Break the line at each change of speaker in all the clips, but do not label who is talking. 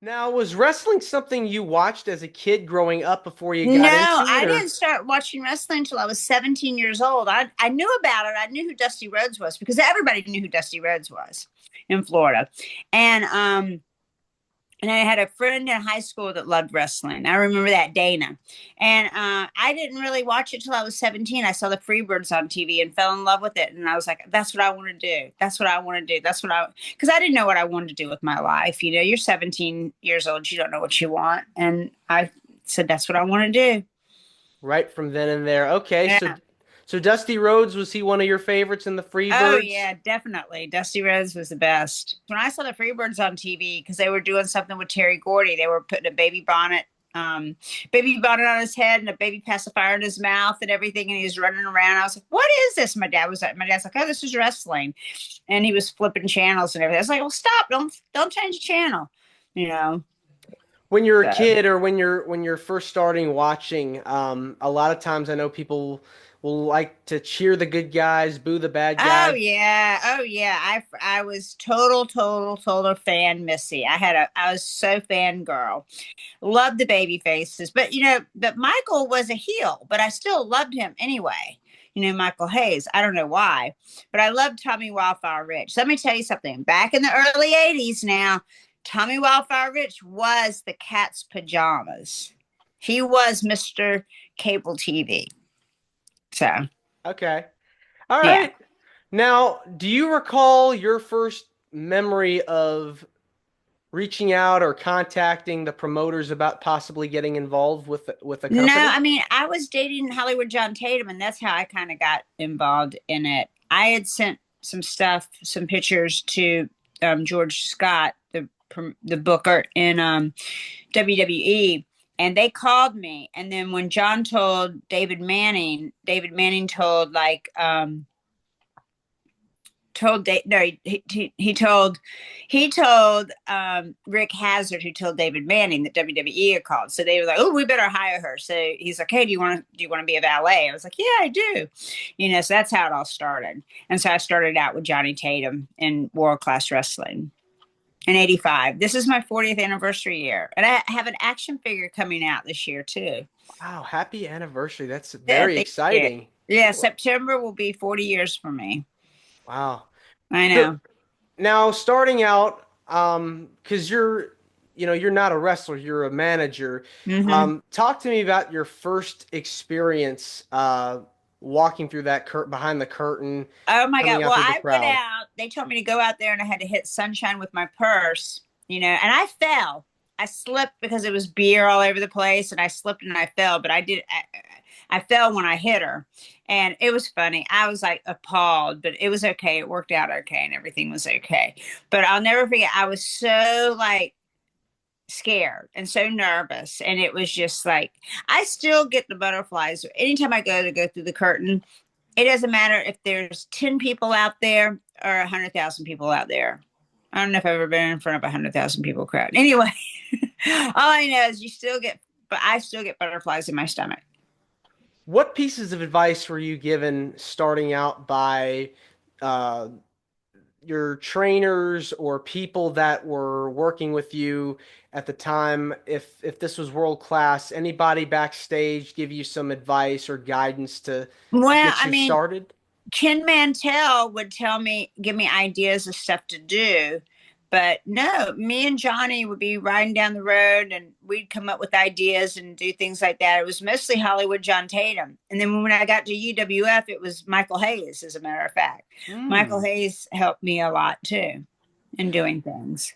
Now, was wrestling something you watched as a kid growing up before you
No,
got into it,
I didn't
or?
start watching wrestling until I was 17 years old. I knew about it. I knew who Dusty Rhodes was because everybody knew who Dusty Rhodes was in Florida. And and I had a friend in high school that loved wrestling. I remember that, Dana. And I didn't really watch it till I was 17. I saw the Freebirds on TV and fell in love with it. And I was like, that's what I want to do. That's what I want to do. Because I didn't know what I wanted to do with my life. You know, you're 17 years old. You don't know what you want. And I said, that's what I want to do.
Right from then and there. Okay, so
Yeah.
so Dusty Rhodes, was he one of your favorites in the
Oh
Freebirds?
yeah, definitely. Dusty Rhodes was the best. When I saw the Freebirds on TV, because they were doing something with Terry Gordy, they were putting a um, baby bonnet on his head and a baby pacifier in his mouth and everything, and he was running around. I was like, "What is this?" My dad's like, "Oh, this is wrestling," and he was flipping channels and everything. I was like, "Well, stop! Don't change the channel," you know.
When you're a
So.
kid or when you're first starting watching, a lot of times I know people will like to cheer the good guys, boo the bad
Oh
guy.
yeah, oh yeah. I was total fan Missy. I was so fangirl. Loved the baby faces, but but Michael was a heel, but I still loved him anyway. Michael Hayes. I don't know why, but I loved Tommy Wildfire Rich. Let me tell you something. Back in the early '80s, now Tommy Wildfire Rich was the cat's pajamas. He was Mr. Cable TV. So
Okay. All
yeah.
right. Now, do you recall your first memory of reaching out or contacting the promoters about possibly getting involved with a
No,
company?
I mean, I was dating Hollywood John Tatum, and that's how I kind of got involved in it. I had sent some stuff, some pictures to George Scott, the booker in WWE, and they called me. And then when John told David Manning told no, he told Rick Hazard, who told David Manning that WWE had called. So they were like, "Oh, we better hire her." So he's like, "Hey, do you want to be a valet?" I was like, "Yeah, I do." So that's how it all started. And so I started out with Johnny Tatum in World Class Wrestling in '85. This is my 40th anniversary year, and I have an action figure coming out this year too.
Wow, happy anniversary. That's
Yeah,
very
thank you.
exciting.
Yeah, September will be 40 years for me.
Wow.
I
So
know.
now starting out, because you're not a wrestler, you're a manager.
Hmm.
Talk to me about your first experience walking through that behind the curtain,
Oh my
coming
God.
out
Well,
through the
I went
crowd.
out. They told me to go out there and I had to hit sunshine with my purse, and I fell. I slipped because it was beer all over the place and I slipped and I fell, but I fell when I hit her. And it was funny. I was like appalled, but it was okay. It worked out okay and everything was okay. But I'll never forget. I was so like scared and so nervous. And it was just like, I still get the butterflies anytime I go through the curtain. It doesn't matter if there's 10 people out there or 100,000 people out there. I don't know if I've ever been in front of 100,000 people crowd. Anyway, all I know is but I still get butterflies in my stomach.
What pieces of advice were you given starting out by uh, your trainers or people that were working with you at the time? If this was world class, anybody backstage give you some advice or guidance to
Well,
get
I
you
mean,
started?
Ken Mantell would give me ideas of stuff to do. But no, me and Johnny would be riding down the road and we'd come up with ideas and do things like that. It was mostly Hollywood John Tatum. And then when I got to UWF, it was Michael Hayes, as a matter of fact. Michael
Hmm.
Hayes helped me a lot too in doing things.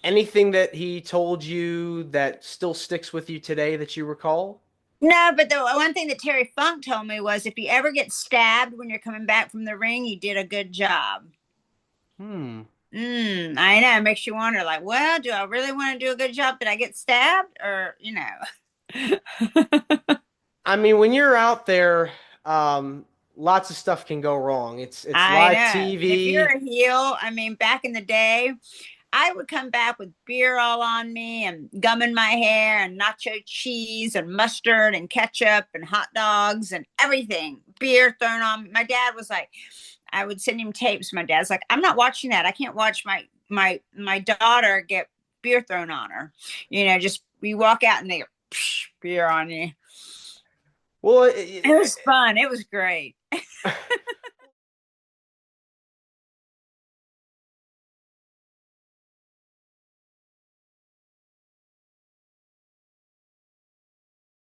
Anything that he told you that still sticks with you today that you recall?
No, but the one thing that Terry Funk told me was if you ever get stabbed when you're coming back from the ring, you did a good job.
Hmm.
I know. It makes you wonder, like, well, do I really want to do a good job? Did I get stabbed?
I mean, when you're out there, lots of stuff can go wrong. It's
I
live
know. And if you're
TV.
a heel, I mean, back in the day, I would come back with beer all on me and gum in my hair and nacho cheese and mustard and ketchup and hot dogs and everything. Beer thrown on me. My dad was like, I would send him tapes. My dad's like, I'm not watching that. I can't watch my daughter get beer thrown on her. You know, just you walk out and they go, beer on you.
Well,
It was fun. It was great.